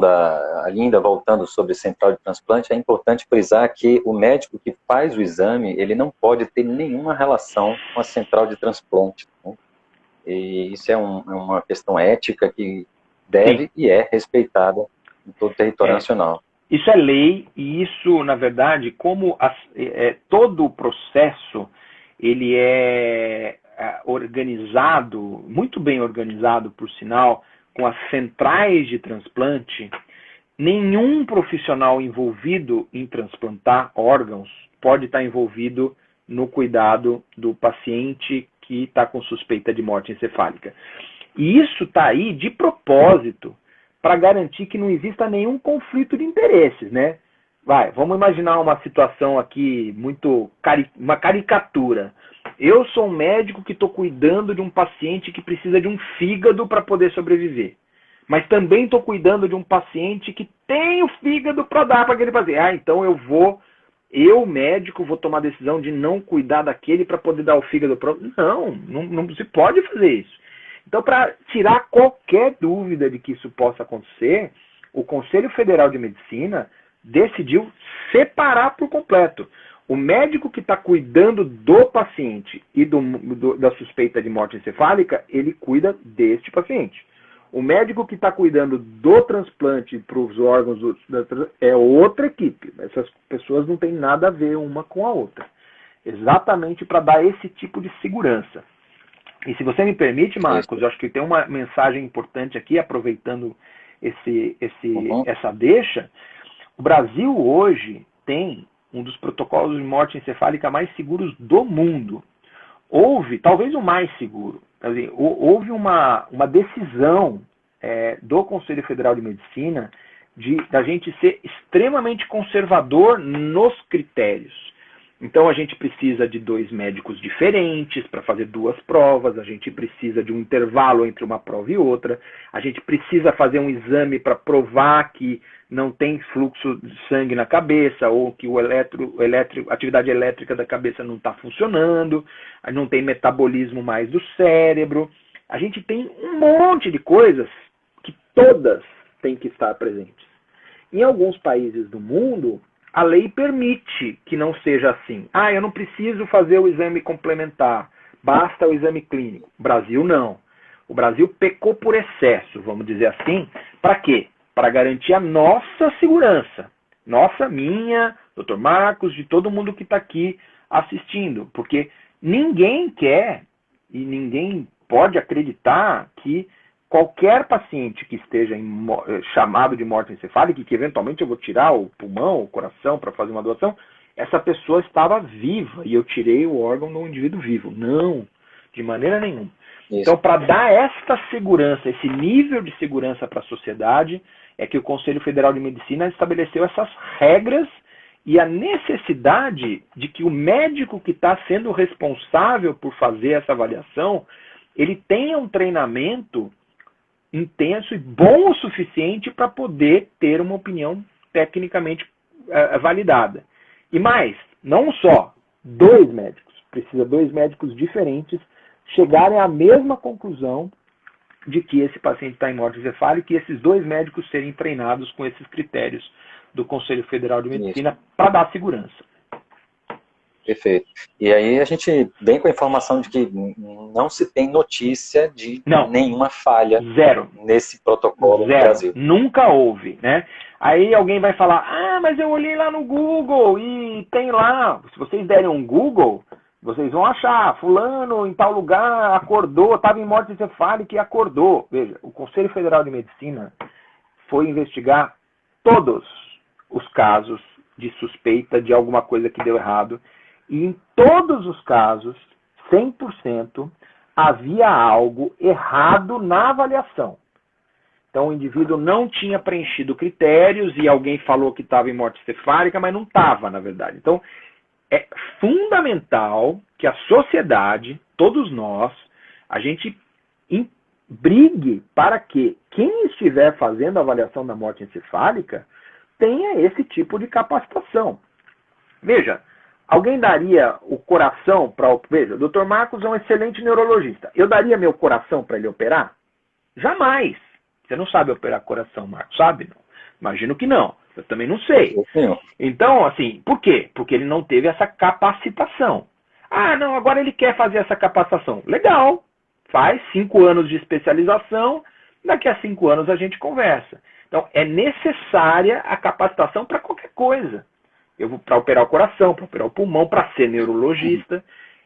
ainda voltando sobre central de transplante, é importante frisar que o médico que faz o exame, ele não pode ter nenhuma relação com a central de transplante, né? E isso é uma questão ética que deve e é respeitada em todo o território nacional. Isso é lei, e isso, na verdade, como todo o processo, ele é organizado, muito bem organizado, por sinal, com as centrais de transplante, nenhum profissional envolvido em transplantar órgãos pode estar envolvido no cuidado do paciente que está com suspeita de morte encefálica. E isso está aí de propósito, para garantir que não exista nenhum conflito de interesses, né? Vamos imaginar uma situação aqui uma caricatura. Eu sou um médico que estou cuidando de um paciente que precisa de um fígado para poder sobreviver. Mas também estou cuidando de um paciente que tem o fígado para dar para aquele paciente. Então eu, médico, vou tomar a decisão de não cuidar daquele para poder dar o fígado para... Não se pode fazer isso. Então, para tirar qualquer dúvida de que isso possa acontecer, o Conselho Federal de Medicina decidiu separar por completo. O médico que está cuidando do paciente e da suspeita de morte encefálica, ele cuida deste paciente. O médico que está cuidando do transplante para os órgãos é outra equipe. Essas pessoas não têm nada a ver uma com a outra. Exatamente para dar esse tipo de segurança. E se você me permite, Marcos, eu acho que tem uma mensagem importante aqui, aproveitando essa deixa. O Brasil hoje tem um dos protocolos de morte encefálica mais seguros do mundo. Houve, talvez o mais seguro, houve uma decisão do Conselho Federal de Medicina da gente ser extremamente conservador nos critérios. Então a gente precisa de 2 médicos diferentes para fazer 2 provas, a gente precisa de um intervalo entre uma prova e outra, a gente precisa fazer um exame para provar que não tem fluxo de sangue na cabeça, ou que a atividade elétrica da cabeça não está funcionando, não tem metabolismo mais do cérebro. A gente tem um monte de coisas que todas têm que estar presentes. Em alguns países do mundo, a lei permite que não seja assim. Eu não preciso fazer o exame complementar, basta o exame clínico. O Brasil não. O Brasil pecou por excesso, vamos dizer assim. Para quê? Para garantir a nossa segurança. Nossa, minha, Dr. Marcos, de todo mundo que está aqui assistindo. Porque ninguém quer e ninguém pode acreditar que qualquer paciente que esteja chamado de morte encefálica, que eventualmente eu vou tirar o pulmão, o coração para fazer uma doação, essa pessoa estava viva e eu tirei o órgão de um indivíduo vivo. Não, de maneira nenhuma. Isso. Então, para dar esta segurança, esse nível de segurança para a sociedade, é que o Conselho Federal de Medicina estabeleceu essas regras e a necessidade de que o médico que está sendo responsável por fazer essa avaliação, ele tenha um treinamento intenso e bom o suficiente para poder ter uma opinião tecnicamente validada. E mais, não só 2 médicos, precisa 2 médicos diferentes chegarem à mesma conclusão de que esse paciente está em morte encefálica e esses 2 médicos serem treinados com esses critérios do Conselho Federal de Medicina para dar segurança. Perfeito. E aí a gente vem com a informação de que não se tem notícia de nenhuma falha nesse protocolo no Brasil. Nunca houve, né? Aí alguém vai falar, mas eu olhei lá no Google e tem lá, se vocês derem um Google, vocês vão achar, fulano em tal lugar acordou, estava em morte encefálica e acordou. Veja, o Conselho Federal de Medicina foi investigar todos os casos de suspeita de alguma coisa que deu errado. E em todos os casos, 100%, havia algo errado na avaliação. Então o indivíduo não tinha preenchido critérios e alguém falou que estava em morte encefálica, mas não estava, na verdade. Então é fundamental que a sociedade, todos nós, a gente brigue para que quem estiver fazendo a avaliação da morte encefálica tenha esse tipo de capacitação. Veja, alguém daria o coração para... Veja, o Dr. Marcos é um excelente neurologista. Eu daria meu coração para ele operar? Jamais. Você não sabe operar coração, Marcos, sabe? Não. Imagino que não. Eu também não sei. Então, assim, por quê? Porque ele não teve essa capacitação. Não, agora ele quer fazer essa capacitação. Legal. Faz 5 anos de especialização. Daqui a 5 anos a gente conversa. Então, é necessária a capacitação para qualquer coisa. Eu vou para operar o coração, para operar o pulmão, para ser neurologista.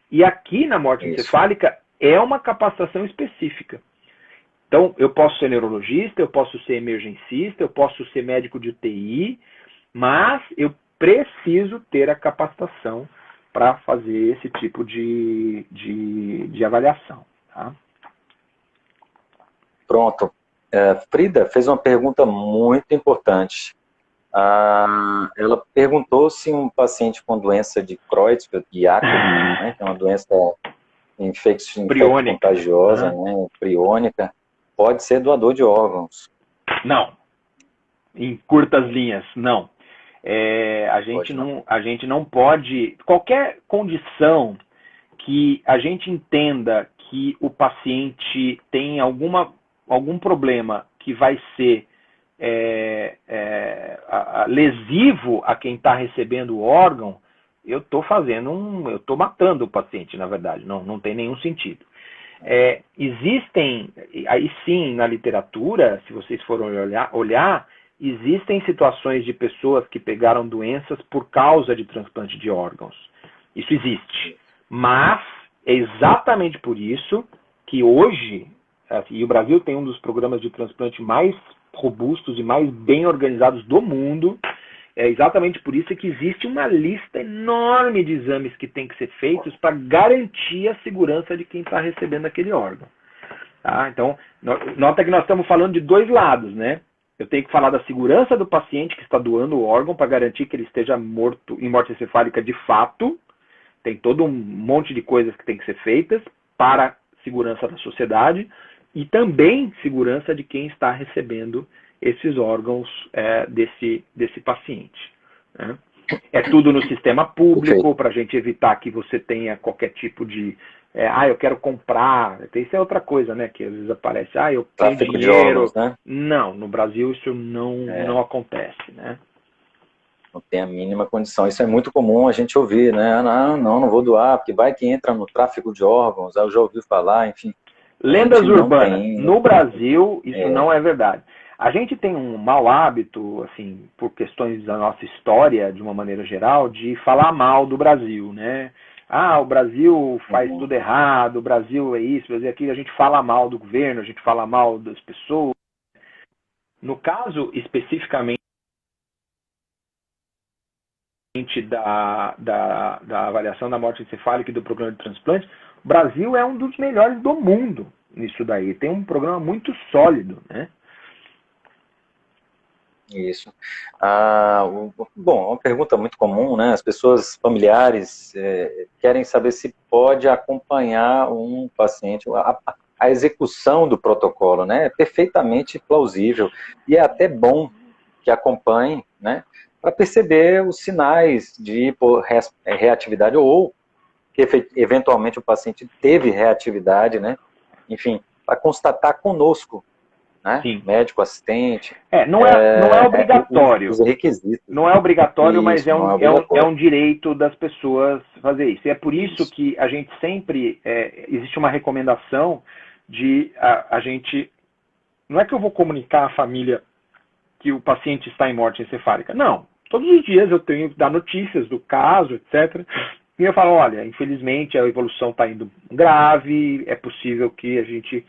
E aqui na morte encefálica é uma capacitação específica. Então, eu posso ser neurologista, eu posso ser emergencista, eu posso ser médico de UTI, mas eu preciso ter a capacitação para fazer esse tipo de avaliação. Tá? Pronto. Frida fez uma pergunta muito importante. Ela perguntou se um paciente com doença de Creutzfeldt Jakob, né, que é uma doença contagiosa, né, priônica, pode ser doador de órgãos. Não. Em curtas linhas, não. A gente não pode... Qualquer condição que a gente entenda que o paciente tem algum problema que vai ser lesivo a quem está recebendo o órgão, eu estou matando o paciente, na verdade, não tem nenhum sentido. Existem, aí sim, na literatura, se vocês forem olhar, existem situações de pessoas que pegaram doenças por causa de transplante de órgãos. Isso existe. Mas é exatamente por isso que hoje, e o Brasil tem um dos programas de transplante mais robustos e mais bem organizados do mundo, é exatamente por isso que existe uma lista enorme de exames que tem que ser feitos para garantir a segurança de quem está recebendo aquele órgão. Tá? Então, nota que nós estamos falando de dois lados, né? Eu tenho que falar da segurança do paciente que está doando o órgão para garantir que ele esteja morto em morte encefálica de fato. Tem todo um monte de coisas que tem que ser feitas para a segurança da sociedade e também segurança de quem está recebendo esses órgãos desse paciente. Né? É tudo no sistema público, para a gente evitar que você tenha qualquer tipo de... eu quero comprar. Isso é outra coisa, né? Que às vezes aparece, eu tenho dinheiro. De órgãos, né? Não, no Brasil isso não acontece, né? Não tem a mínima condição. Isso é muito comum a gente ouvir, né? Não vou doar, porque vai que entra no tráfico de órgãos. Eu já ouvi falar, enfim. Lendas urbanas. No Brasil, isso não é verdade. A gente tem um mau hábito, assim, por questões da nossa história, de uma maneira geral, de falar mal do Brasil, né? O Brasil faz tudo errado, o Brasil é isso, o Brasil é aquilo. A gente fala mal do governo, a gente fala mal das pessoas. No caso, especificamente, da avaliação da morte encefálica e do programa de transplante, o Brasil é um dos melhores do mundo nisso daí. Tem um programa muito sólido, né? Isso. Bom, uma pergunta muito comum, né? As pessoas familiares querem saber se pode acompanhar um paciente, a execução do protocolo, né? É perfeitamente plausível e é até bom que acompanhe, né? Para perceber os sinais de reatividade ou que eventualmente o paciente teve reatividade, né? Enfim, para constatar conosco, né? Sim. Médico assistente. Não é obrigatório. Os requisitos. Não é obrigatório, mas é um direito das pessoas fazer isso. E é por isso que a gente sempre... existe uma recomendação de a gente... Não é que eu vou comunicar à família que o paciente está em morte encefálica. Não. Todos os dias eu tenho que dar notícias do caso, etc. E eu falo, olha, infelizmente a evolução está indo grave, é possível que a gente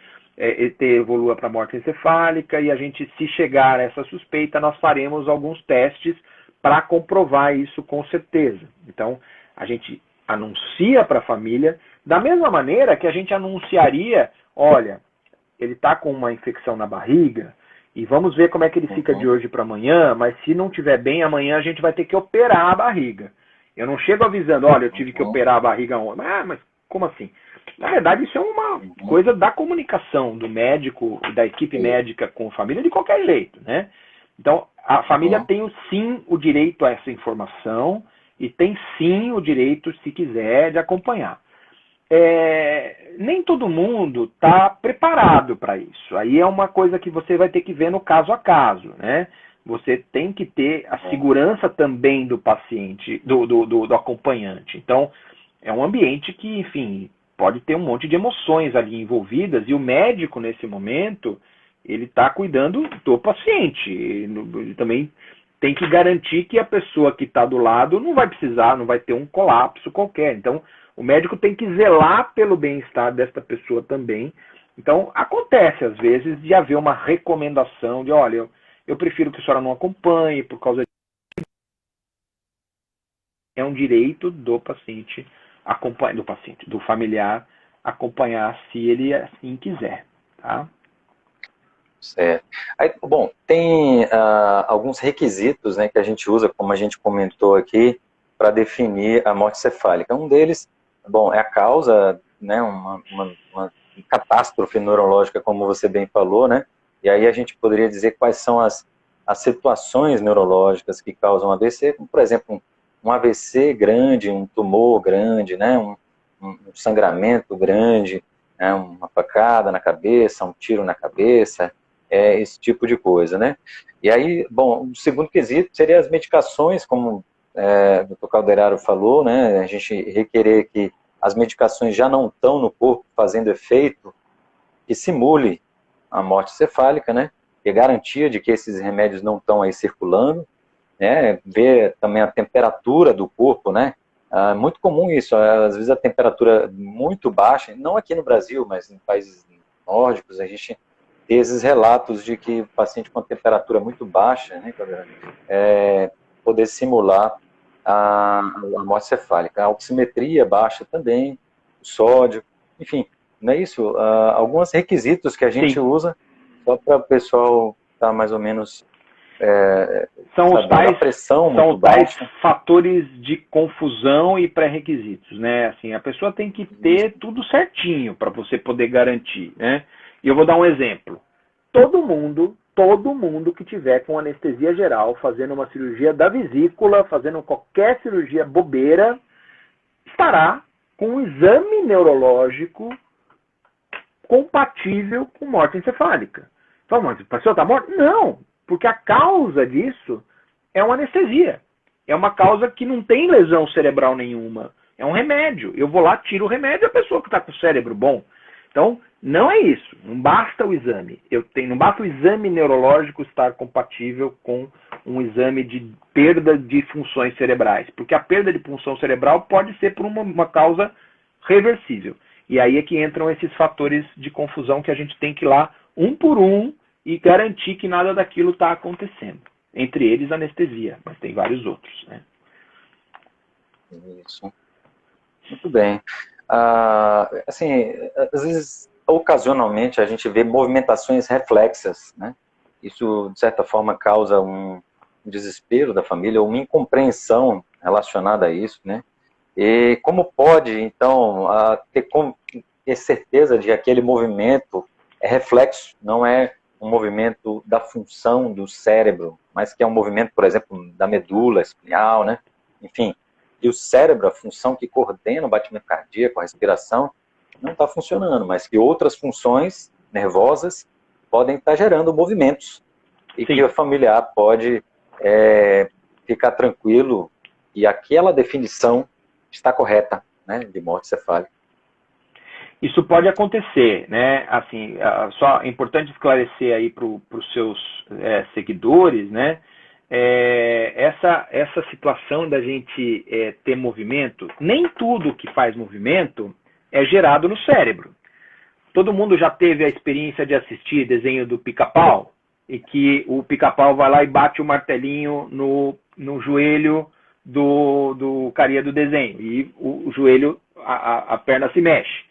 evolua para morte encefálica e a gente, se chegar a essa suspeita, nós faremos alguns testes para comprovar isso com certeza. Então, a gente anuncia para a família, da mesma maneira que a gente anunciaria, olha, ele está com uma infecção na barriga, e vamos ver como é que ele fica de hoje para amanhã, mas se não estiver bem, amanhã a gente vai ter que operar a barriga. Eu não chego avisando, olha, eu tive que operar a barriga ontem. Mas como assim? Na verdade, isso é uma coisa da comunicação do médico, da equipe médica com a família, de qualquer jeito, né? Então, a família tem sim o direito a essa informação e tem sim o direito, se quiser, de acompanhar. Nem todo mundo está preparado para isso. Aí é uma coisa que você vai ter que ver no caso a caso, né? Você tem que ter a segurança também do paciente, do acompanhante. Então, é um ambiente que, enfim, pode ter um monte de emoções ali envolvidas e o médico, nesse momento, ele está cuidando do paciente. Ele também tem que garantir que a pessoa que está do lado não vai precisar, não vai ter um colapso qualquer. Então, o médico tem que zelar pelo bem-estar desta pessoa também. Então, acontece, às vezes, de haver uma recomendação de, olha, eu prefiro que a senhora não acompanhe por causa de... É um direito do paciente, do familiar, acompanhar se ele assim quiser, tá? Certo. Aí, bom, tem alguns requisitos, né, que a gente usa, como a gente comentou aqui, para definir a morte cefálica. Um deles, bom, é a causa, né, uma catástrofe neurológica, como você bem falou, né? E aí a gente poderia dizer quais são as situações neurológicas que causam AVC, como, por exemplo, um AVC grande, um tumor grande, né, um sangramento grande, né? Uma facada na cabeça, um tiro na cabeça, esse tipo de coisa, né? E aí, bom, o segundo quesito seria as medicações, como o Dr. Calderaro falou, né? A gente requerer que as medicações já não estão no corpo fazendo efeito que simule a morte cefálica, né? E garantia de que esses remédios não estão aí circulando, né? Ver também a temperatura do corpo, né? Muito comum isso, às vezes a temperatura muito baixa, não aqui no Brasil, mas em países nórdicos, a gente tem esses relatos de que o paciente com temperatura muito baixa, né, poder simular a morte cefálica. A oximetria baixa também, o sódio, enfim, não é isso? Alguns requisitos que a gente Sim. usa só para o pessoal estar mais ou menos são os tais, pressão são muito tais baixa. fatores de confusão e pré-requisitos, né? Assim, a pessoa tem que ter tudo certinho para você poder garantir, né? E eu vou dar um exemplo. Todo mundo que tiver com anestesia geral, fazendo uma cirurgia da vesícula, fazendo qualquer cirurgia bobeira, estará com um exame neurológico compatível com morte encefálica. Fala, mas o paciente está morto? Não, porque a causa disso é uma anestesia. É uma causa que não tem lesão cerebral nenhuma. É um remédio. Eu vou lá, tiro o remédio, a pessoa que está com o cérebro bom. Então, não é isso. Não basta o exame. Não basta o exame neurológico estar compatível com um exame de perda de funções cerebrais. Porque a perda de função cerebral pode ser por uma causa reversível. E aí é que entram esses fatores de confusão que a gente tem que ir lá, um por um, e garantir que nada daquilo está acontecendo. Entre eles, anestesia, mas tem vários outros, né? Isso. Muito bem. Assim, às vezes, ocasionalmente, a gente vê movimentações reflexas, né? Isso, de certa forma, causa um desespero da família, uma incompreensão relacionada a isso, né? E como pode, então, ter certeza de que aquele movimento é reflexo, não é um movimento da função do cérebro, mas que é um movimento, por exemplo, da medula espinhal, né? Enfim, e o cérebro, a função que coordena o batimento cardíaco, a respiração, não está funcionando, mas que outras funções nervosas podem estar gerando movimentos. E Sim. que o familiar pode ficar tranquilo e aquela definição está correta, né, de morte cefálica. Isso pode acontecer, né? Assim, só é importante esclarecer aí para os seus seguidores, né? Essa situação da gente ter movimento, nem tudo que faz movimento é gerado no cérebro. Todo mundo já teve a experiência de assistir desenho do Pica-Pau, e que o Pica-Pau vai lá e bate o martelinho no joelho do carinha do desenho, e o joelho, a perna se mexe.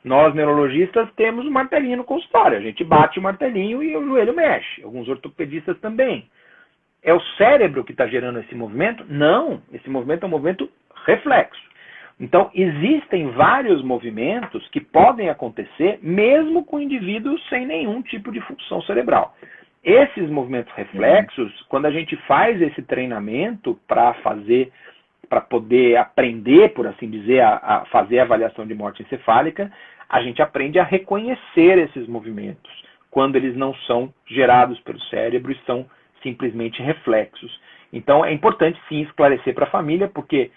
Nós, neurologistas, temos o martelinho no consultório. A gente bate o martelinho e o joelho mexe. Alguns ortopedistas também. É o cérebro que está gerando esse movimento? Não. Esse movimento é um movimento reflexo. Então, existem vários movimentos que podem acontecer mesmo com indivíduos sem nenhum tipo de função cerebral. Esses movimentos reflexos, quando a gente faz esse treinamento para poder aprender, por assim dizer, a fazer a avaliação de morte encefálica, a gente aprende a reconhecer esses movimentos, quando eles não são gerados pelo cérebro e são simplesmente reflexos. Então é importante sim esclarecer para a família, porque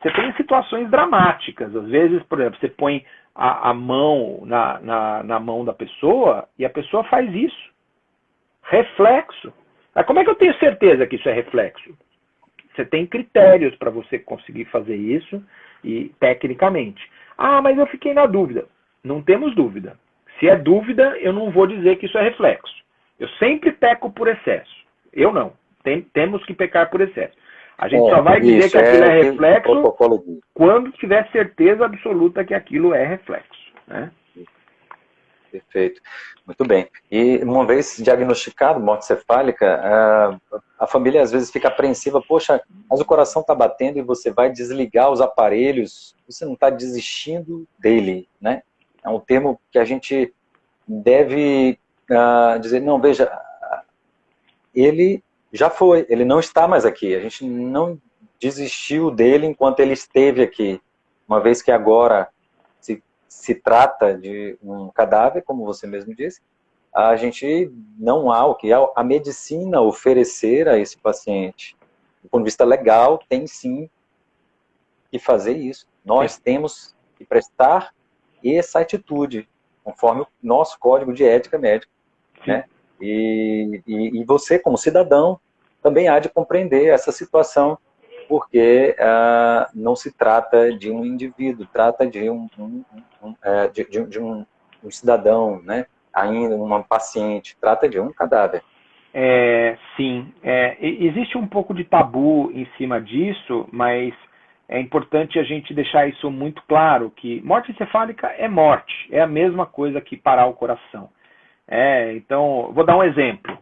você tem situações dramáticas. Às vezes, por exemplo, você põe a mão na mão da pessoa e a pessoa faz isso. Reflexo. Mas como é que eu tenho certeza que isso é reflexo? Você tem critérios para você conseguir fazer isso e tecnicamente. Ah, mas eu fiquei na dúvida. Não temos dúvida. Se é dúvida, eu não vou dizer que isso é reflexo. Eu sempre peco por excesso. Eu não. Temos que pecar por excesso. A gente só vai dizer que aquilo é reflexo quando tiver certeza absoluta que aquilo é reflexo, né? Perfeito. Muito bem. E uma vez diagnosticado morte cefálica, a família às vezes fica apreensiva, poxa, mas o coração está batendo e você vai desligar os aparelhos, você não está desistindo dele, né? É um termo que a gente deve dizer, não, veja, ele já foi, ele não está mais aqui, a gente não desistiu dele enquanto ele esteve aqui, uma vez que agora se se trata de um cadáver, como você mesmo disse, a gente não há o que a medicina oferecer a esse paciente. Do ponto de vista legal, tem sim que fazer isso. Nós temos que prestar essa atitude, conforme o nosso código de ética médica, né? E você, como cidadão, também há de compreender essa situação, porque não se trata de um indivíduo, trata de um cidadão, né? Ainda uma paciente, trata de um cadáver. Sim, existe um pouco de tabu em cima disso, mas é importante a gente deixar isso muito claro, que morte encefálica é morte, é a mesma coisa que parar o coração. Então, vou dar um exemplo.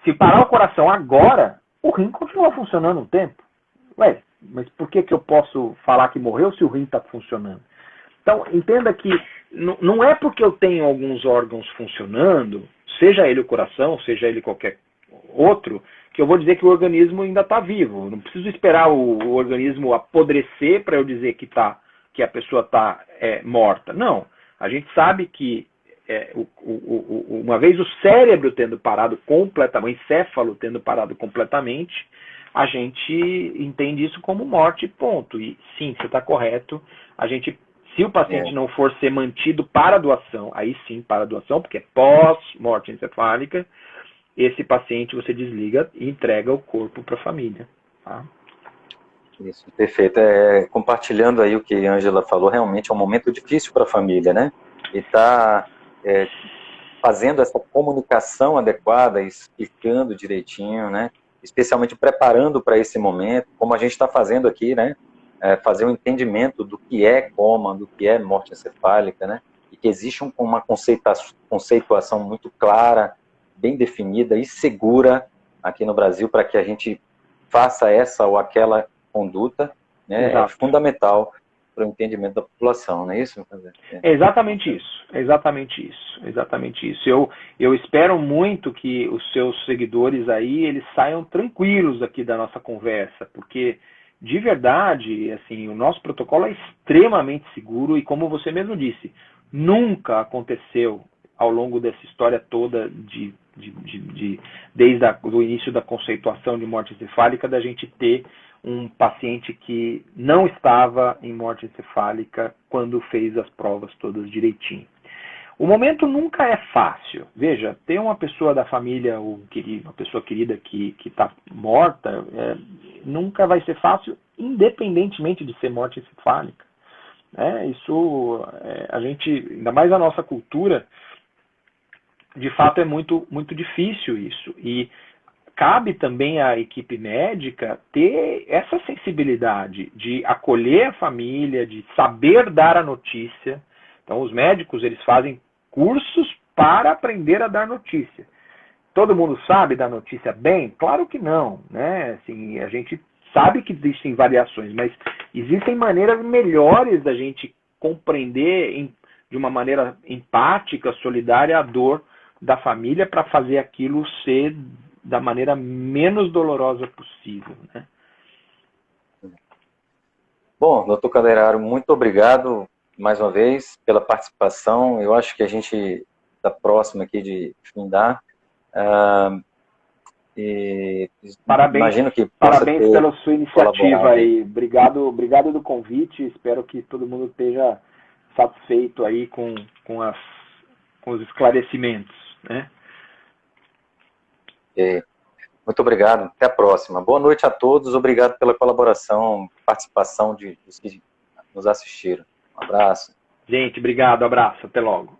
Se parar o coração agora, o rim continua funcionando um tempo. Ué, mas por que eu posso falar que morreu se o rim está funcionando? Então, entenda que não é porque eu tenho alguns órgãos funcionando, seja ele o coração, seja ele qualquer outro, que eu vou dizer que o organismo ainda está vivo. Eu não preciso esperar o organismo apodrecer para eu dizer que a pessoa está morta. Não. A gente sabe que uma vez o cérebro tendo parado completamente, o encéfalo tendo parado completamente, a gente entende isso como morte, ponto. E sim, você está correto. Se o paciente não for ser mantido para a doação, aí sim para a doação, porque é pós-morte encefálica, esse paciente você desliga e entrega o corpo para a família. Tá? Isso, perfeito. Compartilhando aí o que a Ângela falou, realmente é um momento difícil para a família, né? E está fazendo essa comunicação adequada, explicando direitinho, né? Especialmente preparando para esse momento, como a gente está fazendo aqui, né? Fazer um entendimento do que é coma, do que é morte encefálica, né? E que existe uma conceituação muito clara, bem definida e segura aqui no Brasil para que a gente faça essa ou aquela conduta, né? É fundamental para o entendimento da população, não é isso? É exatamente isso, exatamente isso. Eu espero muito que os seus seguidores aí, eles saiam tranquilos aqui da nossa conversa, porque de verdade, assim, o nosso protocolo é extremamente seguro e, como você mesmo disse, nunca aconteceu ao longo dessa história toda desde o início da conceituação de morte encefálica, da gente ter um paciente que não estava em morte encefálica quando fez as provas todas direitinho. O momento nunca é fácil. Veja, ter uma pessoa da família, ou uma pessoa querida que está morta, nunca vai ser fácil, independentemente de ser morte encefálica. A gente, ainda mais a nossa cultura, de fato é muito, muito difícil isso. E cabe também à equipe médica ter essa sensibilidade de acolher a família, de saber dar a notícia. Então, os médicos, eles fazem cursos para aprender a dar notícia. Todo mundo sabe dar notícia bem? Claro que não, né? Assim, a gente sabe que existem variações, mas existem maneiras melhores da gente compreender de uma maneira empática, solidária, a dor da família para fazer aquilo ser da maneira menos dolorosa possível, né? Bom, doutor Calderaro, muito obrigado mais uma vez pela participação. Eu acho que a gente está próximo aqui de findar. Imagino que parabéns pela sua iniciativa aí. Obrigado do convite. Espero que todo mundo esteja satisfeito aí com os esclarecimentos, né? Muito obrigado. Até a próxima. Boa noite a todos. Obrigado pela colaboração, participação dos que nos assistiram. Um abraço. Gente, obrigado. Abraço. Até logo.